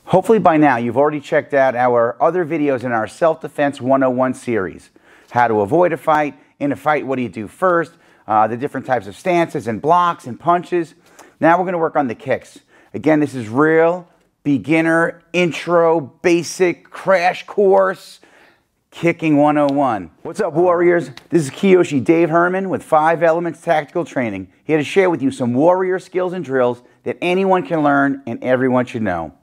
Hopefully by now you've already checked out our other videos in our Self-Defense 101 series. How to avoid a fight. In a fight, what do you do first? The different types of stances and blocks and punches. Now we're going to work on the kicks. Again, this is real beginner, intro, basic, crash course, kicking 101. What's up, warriors? This is Kyoshi, Dave Herman with 5 Elements Tactical Training, here to share with you some warrior skills and drills that anyone can learn and everyone should know.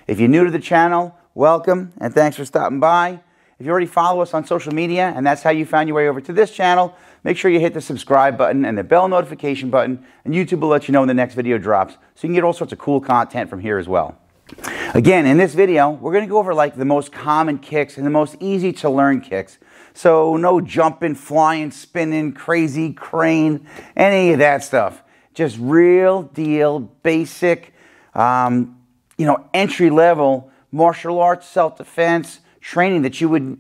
If you're new to the channel, welcome and thanks for stopping by. If you already follow us on social media and that's how you found your way over to this channel, make sure you hit the subscribe button and the bell notification button, and YouTube will let you know when the next video drops, so you can get all sorts of cool content from here as well. Again, in this video, we're going to go over like the most common kicks and the most easy to learn kicks. So no jumping, flying, spinning, crazy, crane, any of that stuff. Just real deal, basic, entry level martial arts, self-defense training that you would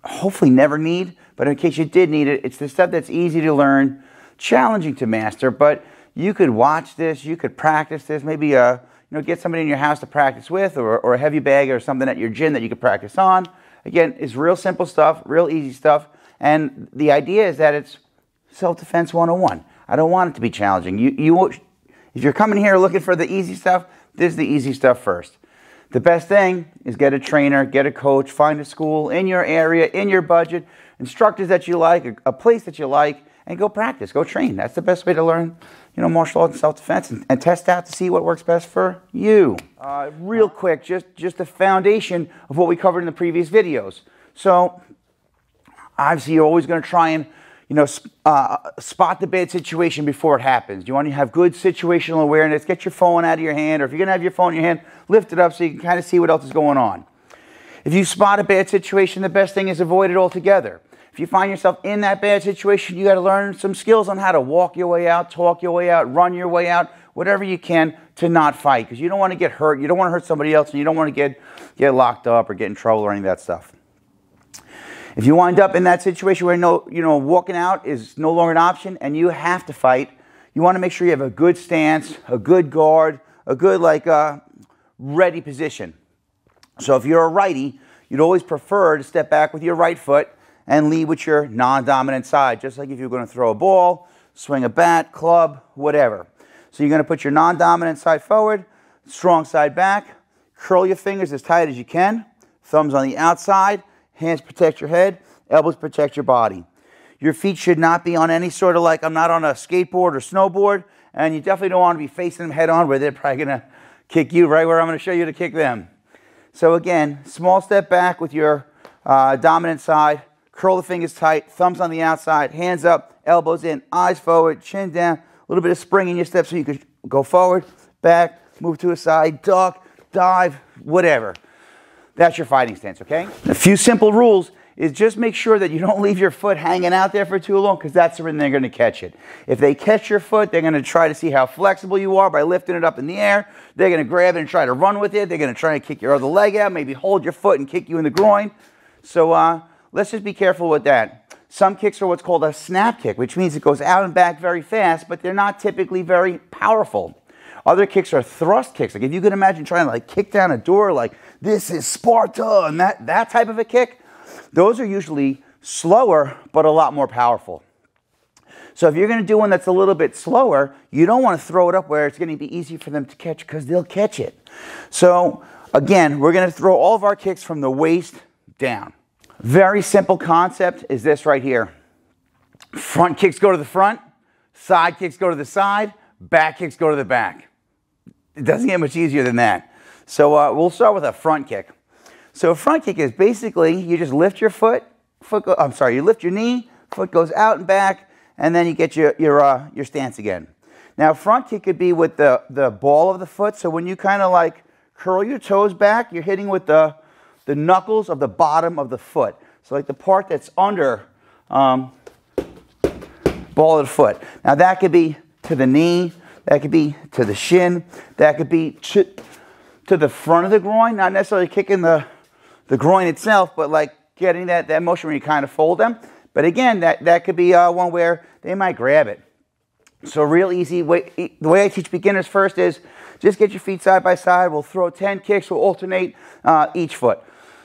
hopefully never need. But in case you did need it, it's the stuff that's easy to learn, challenging to master. But you could watch this, you could practice this, maybe get somebody in your house to practice with, or a heavy bag or something at your gym that you could practice on. Again, it's real simple stuff, real easy stuff. And the idea is that it's Self-Defense 101. I don't want it to be challenging. If you're coming here looking for the easy stuff, this is the easy stuff first. The best thing is get a trainer, get a coach, find a school in your area, in your budget, instructors that you like, a place that you like, and go practice, go train. That's the best way to learn, martial arts and self-defense, and test out to see what works best for you. Real quick, just the foundation of what we covered in the previous videos. So, obviously, you're always going to try and, spot the bad situation before it happens. You want to have good situational awareness. Get your phone out of your hand, or if you're going to have your phone in your hand, lift it up so you can kind of see what else is going on. If you spot a bad situation, the best thing is avoid it altogether. If you find yourself in that bad situation, you got to learn some skills on how to walk your way out, talk your way out, run your way out, whatever you can to not fight, because you don't want to get hurt, you don't want to hurt somebody else, and you don't want to get locked up or get in trouble or any of that stuff. If you wind up in that situation where walking out is no longer an option and you have to fight, you want to make sure you have a good stance, a good guard, a good ready position. So if you're a righty, you'd always prefer to step back with your right foot and lead with your non-dominant side, just like if you're going to throw a ball, swing a bat, club, whatever. So you're going to put your non-dominant side forward, strong side back, curl your fingers as tight as you can, thumbs on the outside, hands protect your head, elbows protect your body. Your feet should not be on any sort of I'm not on a skateboard or snowboard, and you definitely don't want to be facing them head on where they're probably going to kick you right where I'm going to show you to kick them. So again, small step back with your dominant side, curl the fingers tight, thumbs on the outside, hands up, elbows in, eyes forward, chin down, a little bit of spring in your step so you could go forward, back, move to a side, duck, dive, whatever. That's your fighting stance, okay? A few simple rules is just make sure that you don't leave your foot hanging out there for too long, because that's when they're going to catch it. If they catch your foot, they're going to try to see how flexible you are by lifting it up in the air. They're going to grab it and try to run with it. They're going to try and kick your other leg out, maybe hold your foot and kick you in the groin. So let's just be careful with that. Some kicks are what's called a snap kick, which means it goes out and back very fast, but they're not typically very powerful. Other kicks are thrust kicks. Like if you can imagine trying to kick down a door like this is Sparta and that type of a kick, those are usually slower but a lot more powerful. So if you're going to do one that's a little bit slower, you don't want to throw it up where it's going to be easy for them to catch, because they'll catch it. So again, we're going to throw all of our kicks from the waist down. Very simple concept is this right here. Front kicks go to the front, side kicks go to the side, back kicks go to the back. It doesn't get much easier than that. So we'll start with a front kick. So a front kick is basically you just lift your you lift your knee, foot goes out and back, and then you get your stance again. Now front kick could be with the ball of the foot. So when you kind of curl your toes back, you're hitting with the knuckles of the bottom of the foot. So the part that's under ball of the foot. Now that could be to the knee, that could be to the shin, that could be to the front of the groin, not necessarily kicking the groin itself, but getting that motion where you kind of fold them. But again, that could be one where they might grab it. So real easy way, the way I teach beginners first is just get your feet side by side. We'll throw 10 kicks. We'll alternate each foot,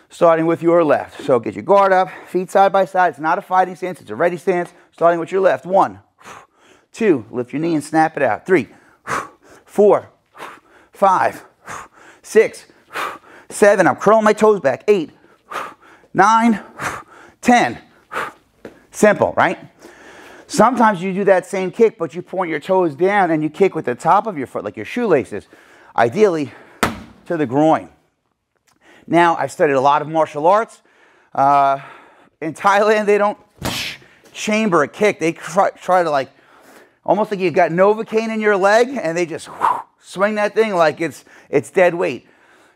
starting with your left. So get your guard up, feet side by side. It's not a fighting stance. It's a ready stance, starting with your left. 1, 2, lift your knee and snap it out. 3, 4, 5, 6, 7. I'm curling my toes back. 8, 9, 10. Simple, right? Sometimes you do that same kick, but you point your toes down and you kick with the top of your foot, like your shoelaces, ideally to the groin. Now, I've studied a lot of martial arts. In Thailand, they don't chamber a kick. They try to, like, almost like you've got Novocaine in your leg, and they just swing that thing like it's dead weight.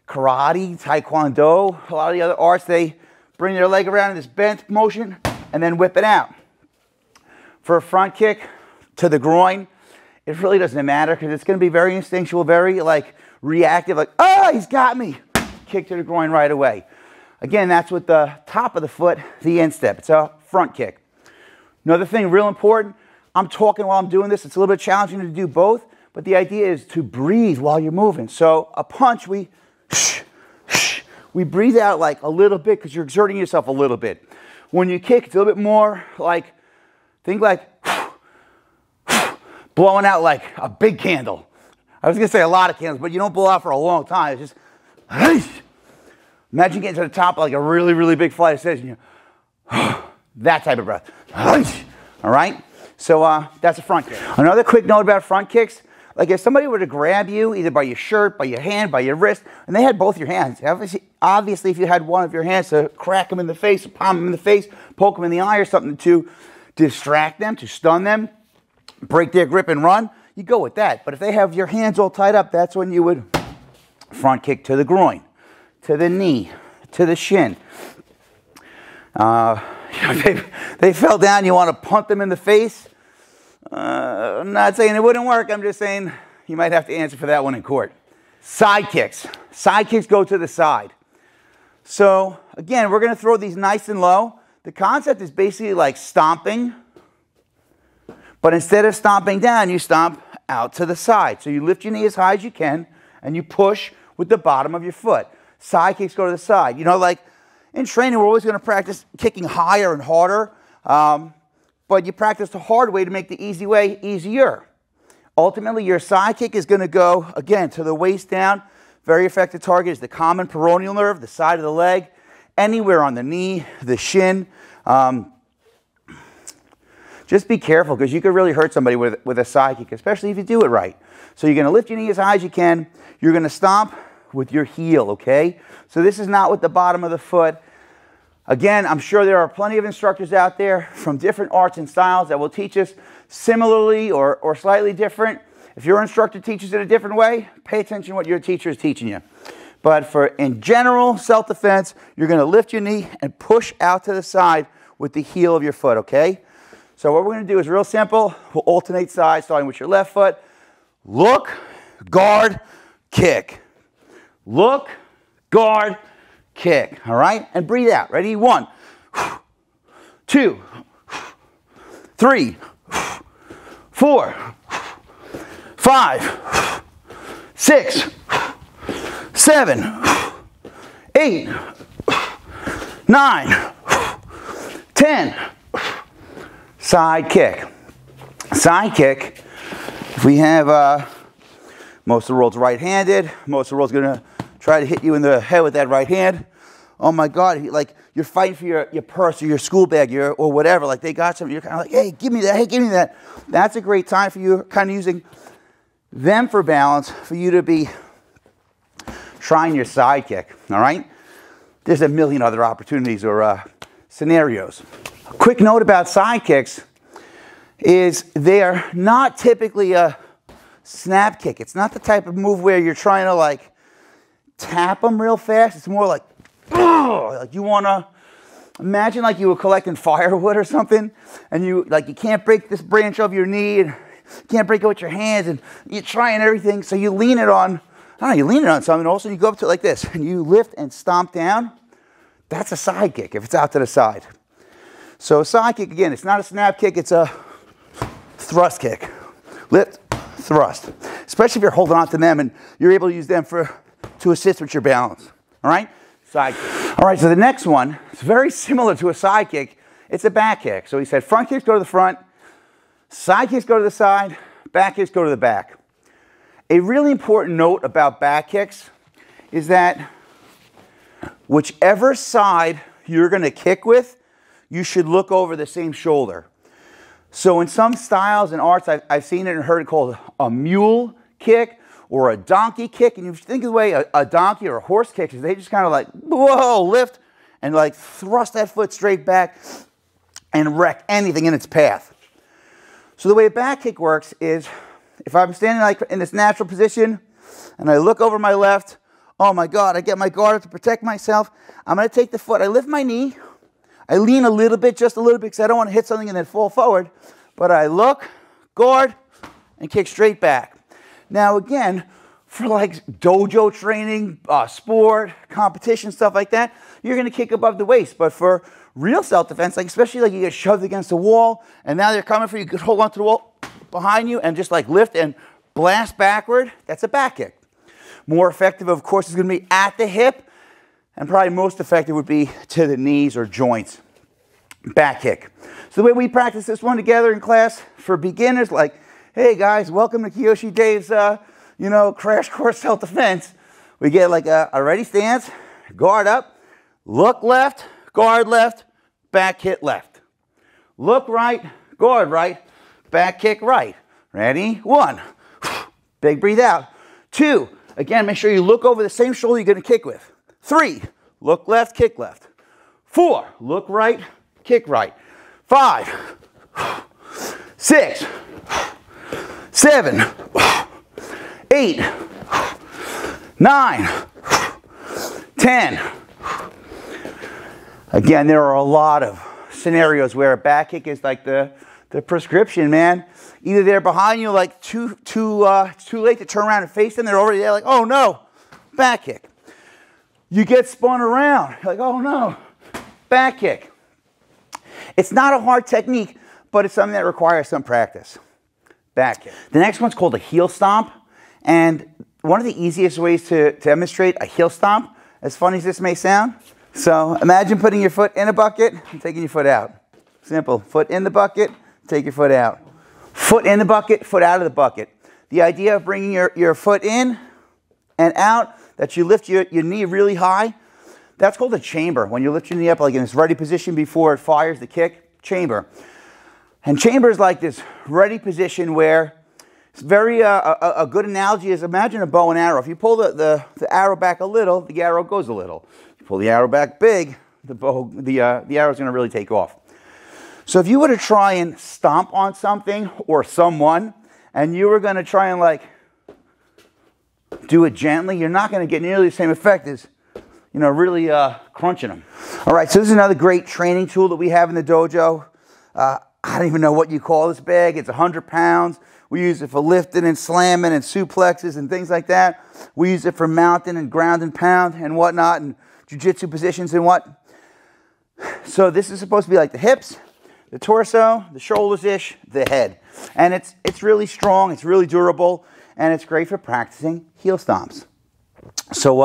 Karate, Taekwondo, a lot of the other arts, they bring their leg around in this bent motion and then whip it out. For a front kick to the groin, it really doesn't matter because it's going to be very instinctual, very like reactive, like, oh, he's got me. Kick to the groin right away. Again, that's with the top of the foot, the instep. It's a front kick. Another thing real important, I'm talking while I'm doing this. It's a little bit challenging to do both, but the idea is to breathe while you're moving. So a punch, we breathe out like a little bit because you're exerting yourself a little bit. When you kick, it's a little bit more like, think like blowing out like a big candle. I was going to say a lot of candles, but you don't blow out for a long time. It's just, imagine getting to the top of like a really, really big flight of stairs. And you, that type of breath. All right? So that's a front kick. Another quick note about front kicks. Like if somebody were to grab you, either by your shirt, by your hand, by your wrist, and they had both your hands. Obviously, if you had one of your hands to crack them in the face, palm them in the face, poke them in the eye or something to distract them, to stun them, break their grip and run, you go with that. But if they have your hands all tied up, that's when you would front kick to the groin, to the knee, to the shin. They fell down, you want to punt them in the face. I'm not saying it wouldn't work. I'm just saying you might have to answer for that one in court. Side kicks. Side kicks go to the side. So, again, we're going to throw these nice and low. The concept is basically like stomping, but instead of stomping down, you stomp out to the side. So you lift your knee as high as you can, and you push with the bottom of your foot. Side kicks go to the side. You know, like in training, we're always going to practice kicking higher and harder, but you practice the hard way to make the easy way easier. Ultimately, your side kick is going to go, again, to the waist down. Very effective target is the common peroneal nerve, the side of the leg, anywhere on the knee, the shin. Just be careful because you could really hurt somebody with a side kick, especially if you do it right. So you're going to lift your knee as high as you can. You're going to stomp with your heel, okay? So this is not with the bottom of the foot. Again, I'm sure there are plenty of instructors out there from different arts and styles that will teach us similarly or slightly different. If your instructor teaches it a different way, pay attention to what your teacher is teaching you. But for, in general, self-defense, you're going to lift your knee and push out to the side with the heel of your foot, okay? So what we're going to do is real simple. We'll alternate sides, starting with your left foot. Look, guard, kick. Look, guard, kick. All right? And breathe out. Ready? 1, 2, 3, 4, 5, 6, 7, 8, 9, 10. Side kick. Side kick. If we have most of the world's right-handed, most of the world's going to try to hit you in the head with that right hand. Oh my God, like you're fighting for your purse or your school bag or whatever. Like they got something, you're kind of like, hey, give me that, hey, give me that. That's a great time for you, kind of using them for balance, for you to be trying your side kick, all right? There's a million other opportunities or scenarios. A quick note about side kicks is they're not typically a snap kick. It's not the type of move where you're trying to like tap them real fast. It's more like, like you want to imagine like you were collecting firewood or something, and you can't break this branch of your knee, and you can't break it with your hands, and you're trying everything, so you lean it on, I don't know, you lean it on something, and all of a sudden you go up to it like this, and you lift and stomp down. That's a side kick if it's out to the side. So a side kick, again, it's not a snap kick, it's a thrust kick. lift, thrust. Especially if you're holding on to them and you're able to use them to assist with your balance. All right? Side kick. All right, so the next one is very similar to a side kick. It's a back kick. So he said front kicks go to the front, side kicks go to the side, back kicks go to the back. A really important note about back kicks is that whichever side you're going to kick with, you should look over the same shoulder. So in some styles and arts, I've seen it and heard it called a mule kick or a donkey kick. And you think of the way a donkey or a horse kicks is they just kind of like, whoa, lift and like thrust that foot straight back and wreck anything in its path. So the way a back kick works is if I'm standing like in this natural position and I look over my left, oh my God, I get my guard up to protect myself. I'm going to take the foot, I lift my knee, I lean a little bit, just a little bit, because I don't want to hit something and then fall forward. But I look, guard, and kick straight back. Now again, for like dojo training, sport, competition, stuff like that, you're going to kick above the waist. But for real self-defense, like especially like you get shoved against the wall, and now they're coming for you, you could hold on to the wall behind you and just like lift and blast backward, that's a back kick. More effective, of course, is going to be at the hip, and probably most effective would be to the knees or joints. Back kick. So the way we practice this one together in class for beginners, like, hey guys, welcome to Kyoshi Dave's, crash course self-defense. We get like a ready stance, guard up, look left, guard left, back hit left. Look right, guard right, back kick right. Ready? 1. Big breathe out. 2. Again, make sure you look over the same shoulder you're going to kick with. 3. Look left, kick left. 4. Look right, kick right. 5. 6. 7. 8. 9. 10. Again, there are a lot of scenarios where a back kick is like the prescription, man. Either they're behind you, like too late to turn around and face them. They're already there, like, oh no, back kick. You get spun around, you're like, oh no, back kick. It's not a hard technique, but it's something that requires some practice. Back kick. The next one's called a heel stomp, and one of the easiest ways to demonstrate a heel stomp, as funny as this may sound. So imagine putting your foot in a bucket and taking your foot out. Simple. Foot in the bucket, take your foot out. Foot in the bucket, foot out of the bucket. The idea of bringing your foot in and out, that you lift your knee really high, that's called a chamber. When you lift your knee up like in this ready position before it fires the kick, chamber. And chamber is like this ready position where it's very, a good analogy is imagine a bow and arrow. If you pull the arrow back a little, the arrow goes a little. You pull the arrow back big, the arrow's going to really take off. So if you were to try and stomp on something or someone, and you were going to try and like do it gently, you're not going to get nearly the same effect as, really crunching them. All right, so this is another great training tool that we have in the dojo. I don't even know what you call this bag. It's 100 pounds. We use it for lifting and slamming and suplexes and things like that. We use it for mounting and ground and pound and whatnot, and jiu-jitsu positions and what. So this is supposed to be like the hips, the torso, the shoulders-ish, the head. And it's really strong, it's really durable, and it's great for practicing heel stomps. So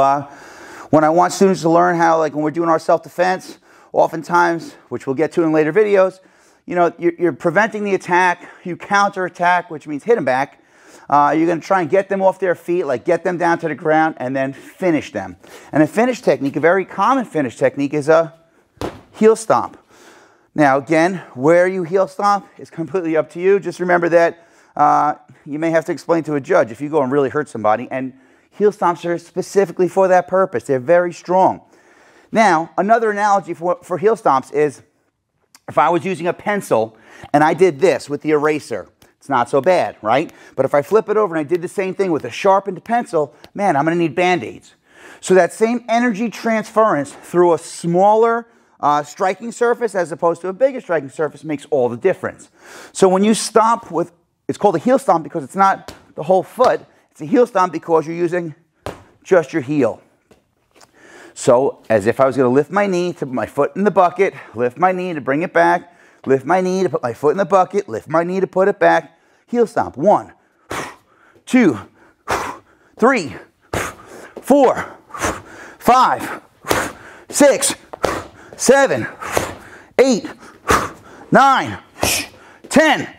when I want students to learn how, like when we're doing our self-defense, oftentimes, which we'll get to in later videos, you're preventing the attack, you counter-attack, which means hit them back. You're going to try and get them off their feet, like get them down to the ground, and then finish them. And a finish technique, a very common finish technique, is a heel stomp. Now, again, where you heel stomp is completely up to you. Just remember that you may have to explain to a judge if you go and really hurt somebody. And heel stomps are specifically for that purpose. They're very strong. Now, another analogy for heel stomps is if I was using a pencil and I did this with the eraser, it's not so bad, right? But if I flip it over and I did the same thing with a sharpened pencil, man, I'm going to need Band-Aids. So that same energy transference through a smaller striking surface as opposed to a bigger striking surface makes all the difference. So when you stomp with, it's called a heel stomp because it's not the whole foot. It's a heel stomp because you're using just your heel. So as if I was going to lift my knee to put my foot in the bucket, lift my knee to bring it back, lift my knee to put my foot in the bucket, lift my knee to put it back, heel stomp. 1, 2, 3, 4, 5, 6, 7, 8, 9, 10.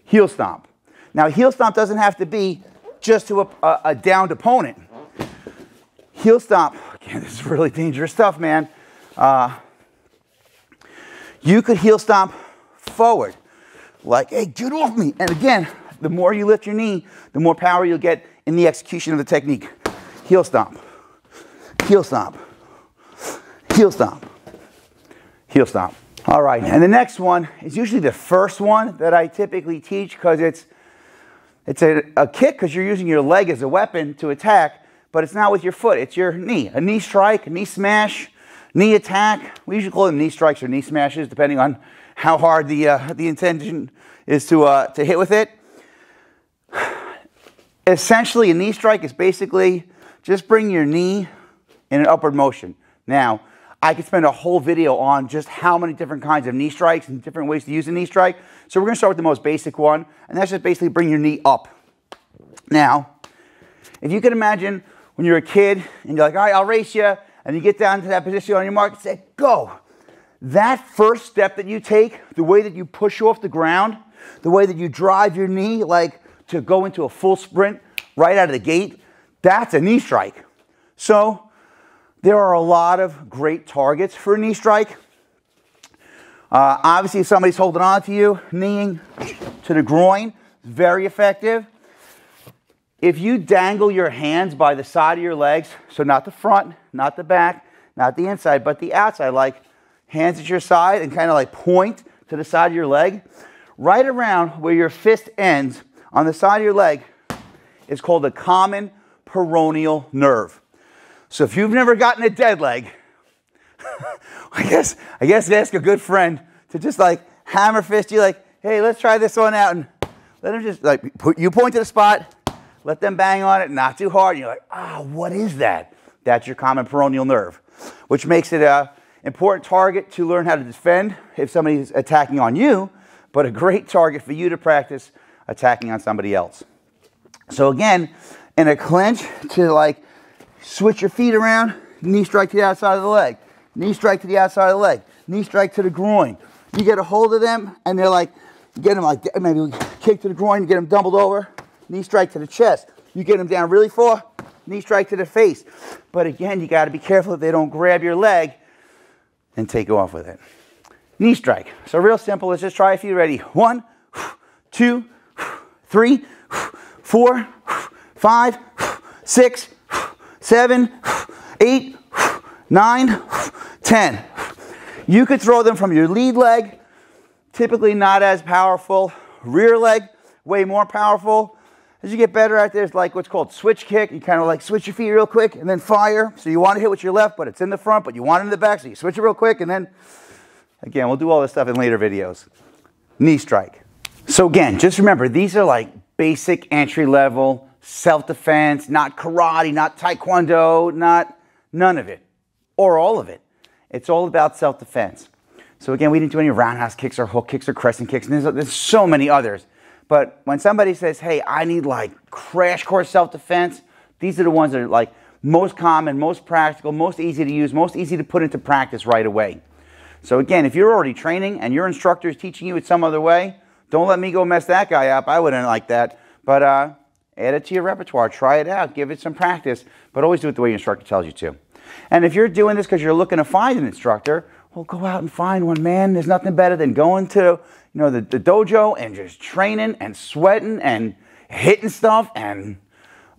Heel stomp. Now, heel stomp doesn't have to be just to a downed opponent. Heel stomp, again, this is really dangerous stuff, man. You could heel stomp forward, like, hey, get off me. And again, the more you lift your knee, the more power you'll get in the execution of the technique. Heel stomp, heel stomp, heel stomp, heel stomp. All right, and the next one is usually the first one that I typically teach because it's a kick because you're using your leg as a weapon to attack, but it's not with your foot, it's your knee. A knee strike, a knee smash, knee attack. We usually call them knee strikes or knee smashes, depending on how hard the intention is to hit with it. Essentially, a knee strike is basically just bring your knee in an upward motion. Now, I could spend a whole video on just how many different kinds of knee strikes and different ways to use a knee strike. So we're going to start with the most basic one, and that's just basically bring your knee up. Now, if you can imagine when you're a kid and you're like, all right, I'll race you, and you get down to that position on your mark and say, go. That first step that you take, the way that you push off the ground, the way that you drive your knee like to go into a full sprint right out of the gate, that's a knee strike. So there are a lot of great targets for a knee strike. Obviously, if somebody's holding on to you, kneeing to the groin, very effective. If you dangle your hands by the side of your legs, so not the front, not the back, not the inside, but the outside, like hands at your side and kind of like point to the side of your leg, right around where your fist ends on the side of your leg is called the common peroneal nerve. So if you've never gotten a dead leg, I guess ask a good friend to just like hammer fist you like, hey, let's try this one out, and let them just like you point to the spot, let them bang on it, not too hard, and you're like, ah, what is that? That's your common peroneal nerve, which makes it an important target to learn how to defend if somebody's attacking on you, but a great target for you to practice attacking on somebody else. So again, in a clinch, to like switch your feet around, knee strike to the outside of the leg, knee strike to the outside of the leg, knee strike to the groin. You get a hold of them and they're like, you get them like, maybe kick to the groin, you get them doubled over, knee strike to the chest. You get them down really far, knee strike to the face. But again, you got to be careful that they don't grab your leg and take off with it. Knee strike. So real simple, let's just try a few. Ready? 1, 2, 3, 4, 5, 6, 7, 8, 9, 10. You could throw them from your lead leg, typically not as powerful. Rear leg, way more powerful. As you get better at this, like what's called switch kick, you kind of like switch your feet real quick and then fire. So you want to hit with your left, but it's in the front, but you want it in the back, so you switch it real quick, and then, again, we'll do all this stuff in later videos. Knee strike. So again, just remember, these are like basic entry-level self-defense, not karate, not taekwondo, none of it, or all of it. It's all about self-defense. So again, we didn't do any roundhouse kicks or hook kicks or crescent kicks, and there's so many others. But when somebody says, hey, I need like crash course self-defense, these are the ones that are like most common, most practical, most easy to use, most easy to put into practice right away. So again, if you're already training and your instructor is teaching you it some other way, don't let me go mess that guy up. I wouldn't like that. But add it to your repertoire. Try it out. Give it some practice. But always do it the way your instructor tells you to. And if you're doing this because you're looking to find an instructor, well, go out and find one, man. There's nothing better than going to the dojo and just training and sweating and hitting stuff. And,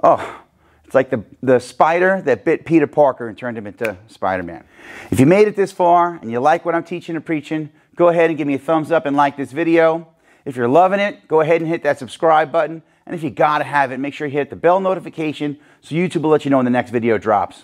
oh, it's like the spider that bit Peter Parker and turned him into Spider-Man. If you made it this far and you like what I'm teaching and preaching, go ahead and give me a thumbs up and like this video. If you're loving it, go ahead and hit that subscribe button. And if you gotta have it, make sure you hit the bell notification so YouTube will let you know when the next video drops.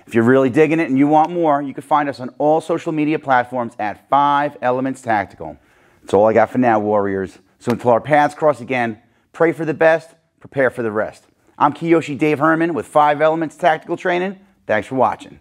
If you're really digging it and you want more, you can find us on all social media platforms at 5 Elements Tactical. That's all I got for now, Warriors. So until our paths cross again, pray for the best, prepare for the rest. I'm Kyoshi Dave Herman with 5 Elements Tactical Training. Thanks for watching.